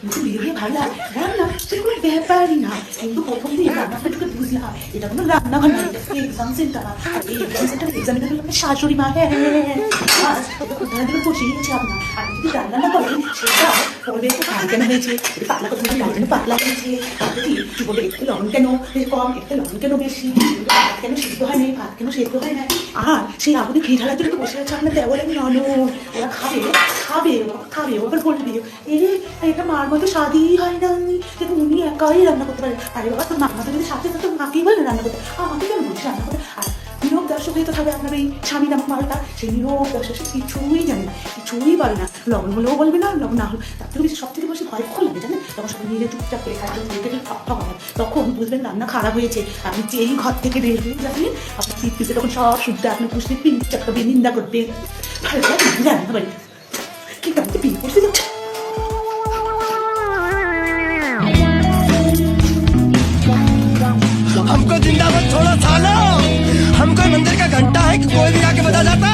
কিন্তু ধীরে ধীরে ভাবলাম রান্না সেটা কোনো ব্যাপারই না। কিন্তু প্রথম দিন রান্নাটা ঢুকে বুঝলাম এটা কোনো রান্নাঘর নয়, এটা এক্সাম সেন্টার। আর এই এক্সাম সেন্টার এক্সামিনার হলো আপনার শাশুড়ি মা। হ্যাঁ কোথায় থেকে বসিয়ে গেছে আপনার। আর যদি রান্না না করেন সেটা বলবে একটু ভালো কেন হয়েছে, একটু পাতলা করতে হবে, কেন পাতলা হয়েছে, তারপরে কি বলবে একটু লবণ কেন কম, একটু লবণ কেন বেশি, ভাত কেন সেদ্ধ হয় না, ভাত কেন সেদ্ধ হয় না। আর সেই আগুনে ঘি ঢালার জন্য বসে আছে আপনার দেওয়ালের ননদ। ওরা খাবে খাবে খাবে আবার বলবে এটা মার মতো স্বাদই হয় না, কিন্তু উনি একাই রান্না করতে পারেন। আরে বাবা তোর মার মতো যদি সাথে তো মাকেই বলে রান্না করতে, আমাকে কেন বলছি রান্না করতে। আর নিরোগ দর্শক হয়ে তো থাকবে আপনার এই স্বামী নামক মালটা, সেই নিরোগ দর্শক সে কিছুই জানে না, কিছুই পারে না। লবণ হলেও বলবে না, লবণ না হলো। তার থেকে বেশি সব থেকে বেশি ভয় কখন লাগে জানেন? তখন সবাই নিজে চুপচাপ করে খায়, নিজেকে ঠক ঠক হয়, তখন বুঝবেন রান্না খারাপ হয়েছে। আপনি যেই ঘর থেকে বের হয়ে যাবেন আপনার পিঠে তখন সব শুদ্ধ, আপনি পুষতে পিন চাপবে, নিন্দা করবে। ভালো লাগে রান্না বাড়ি কি কারণে বিয়ে করতে যাচ্ছে। हमको जिंदा मत छोड़ो सालो, हम कोई मंदिर का घंटा है कि कोई भी आके बजा जाता है।